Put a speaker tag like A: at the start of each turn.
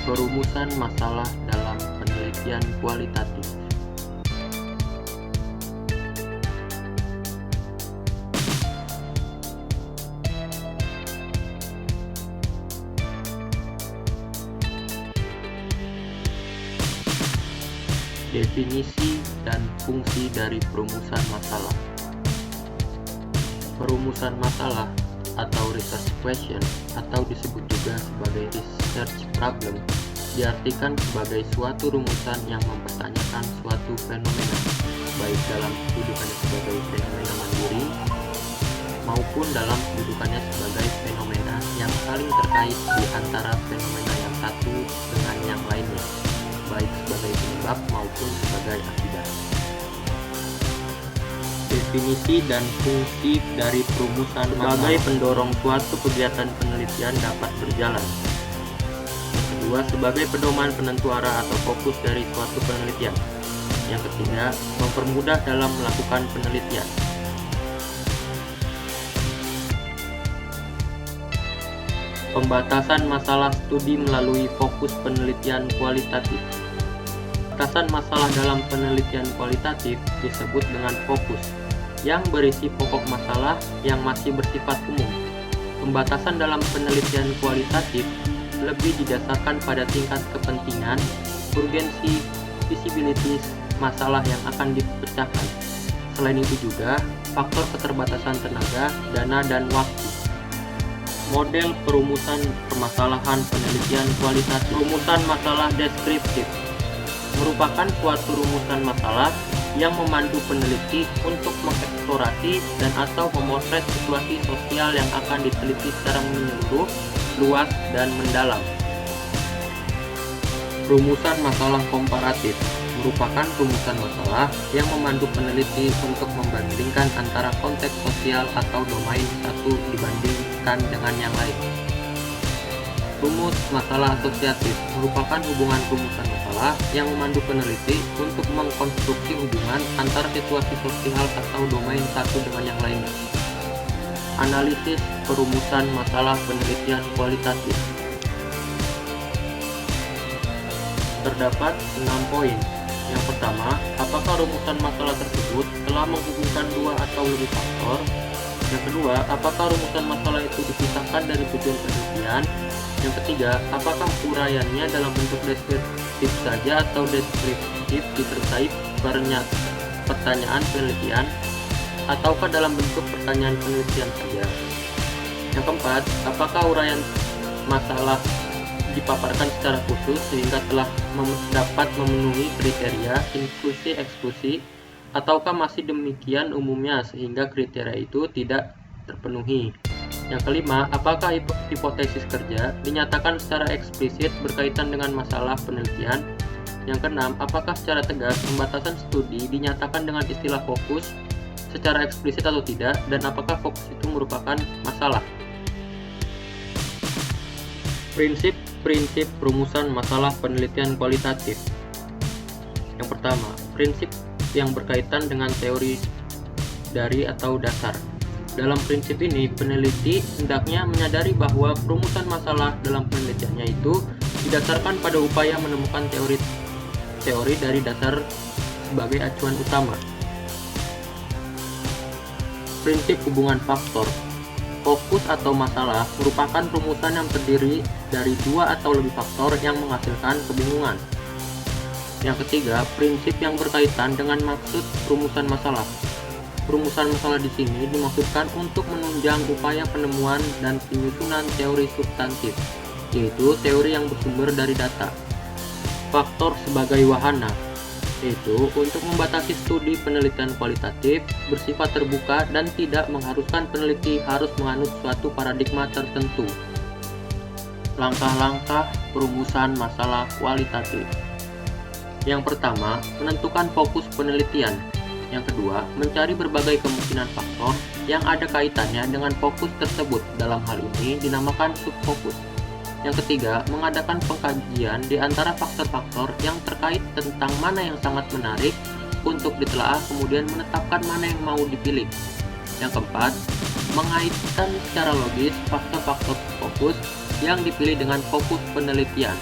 A: Perumusan masalah dalam penelitian kualitatif. Definisi dan fungsi dari perumusan masalah. Perumusan masalah atau research question atau disebut juga sebagai research problem diartikan sebagai suatu rumusan yang mempertanyakan suatu fenomena, baik dalam kedudukannya sebagai fenomena mandiri maupun dalam kedudukannya sebagai fenomena yang saling terkait di antara fenomena yang satu dengan yang lainnya, baik sebagai penyebab maupun sebagai akibat. Definisi dan fungsi dari perumusan sebagai pendorong suatu kegiatan penelitian dapat berjalan. Yang kedua, sebagai pedoman penentu arah atau fokus dari suatu penelitian. Yang ketiga, mempermudah dalam melakukan penelitian. Pembatasan masalah studi melalui fokus penelitian kualitatif. Pembatasan masalah dalam penelitian kualitatif disebut dengan fokus, yang berisi pokok masalah yang masih bersifat umum. Pembatasan dalam penelitian kualitatif lebih didasarkan pada tingkat kepentingan, urgensi, visibilitas masalah yang akan dipecahkan. Selain itu juga, faktor keterbatasan tenaga, dana, dan waktu. Model perumusan permasalahan penelitian kualitatif. Rumusan masalah deskriptif merupakan suatu rumusan masalah yang memandu peneliti untuk mengeksplorasi dan atau memotret situasi sosial yang akan diteliti secara menyeluruh, luas, dan mendalam. Rumusan masalah komparatif merupakan rumusan masalah yang memandu peneliti untuk membandingkan antara konteks sosial atau domain satu dibandingkan dengan yang lain. Rumus masalah asosiatif merupakan hubungan rumusan masalah yang memandu peneliti untuk mengkonstruksi hubungan antara situasi sosial atau domain satu dengan yang lainnya. Analisis perumusan masalah penelitian kualitatif. Terdapat 6 poin. Yang pertama, apakah rumusan masalah tersebut telah menghubungkan dua atau lebih faktor? Yang kedua, apakah rumusan masalah itu dipisahkan dari tujuan penelitian? Yang ketiga, apakah uraiannya dalam bentuk deskriptif saja atau deskriptif disertai pertanyaan penelitian, ataukah dalam bentuk pertanyaan penelitian saja? Yang keempat, apakah uraian masalah dipaparkan secara khusus sehingga telah dapat memenuhi kriteria inklusi-eksklusi, ataukah masih demikian umumnya sehingga kriteria itu tidak terpenuhi? Yang kelima, apakah hipotesis kerja dinyatakan secara eksplisit berkaitan dengan masalah penelitian? Yang keenam, apakah secara tegas pembatasan studi dinyatakan dengan istilah fokus secara eksplisit atau tidak, dan apakah fokus itu merupakan masalah? Prinsip perumusan masalah penelitian kualitatif. Yang pertama, prinsip yang berkaitan dengan teori dari atau dasar. Dalam prinsip ini, peneliti hendaknya menyadari bahwa perumusan masalah dalam penelitiannya itu didasarkan pada upaya menemukan teori dari dasar sebagai acuan utama. Prinsip hubungan faktor. Fokus atau masalah merupakan rumusan yang terdiri dari dua atau lebih faktor yang menghasilkan kebingungan. Yang ketiga, prinsip yang berkaitan dengan maksud rumusan masalah. Rumusan masalah di sini dimaksudkan untuk menunjang upaya penemuan dan penyusunan teori substantif, yaitu teori yang bersumber dari data. Faktor sebagai wahana, yaitu untuk membatasi studi penelitian kualitatif, bersifat terbuka dan tidak mengharuskan peneliti harus menganut suatu paradigma tertentu. Langkah-langkah perumusan masalah kualitatif. Yang pertama, menentukan fokus penelitian. Yang kedua, mencari berbagai kemungkinan faktor yang ada kaitannya dengan fokus tersebut. Dalam hal ini dinamakan subfokus. Yang ketiga, mengadakan pengkajian di antara faktor-faktor yang terkait tentang mana yang sangat menarik untuk ditelaah, kemudian menetapkan mana yang mau dipilih. Yang keempat, mengaitkan secara logis faktor-faktor fokus yang dipilih dengan fokus penelitian.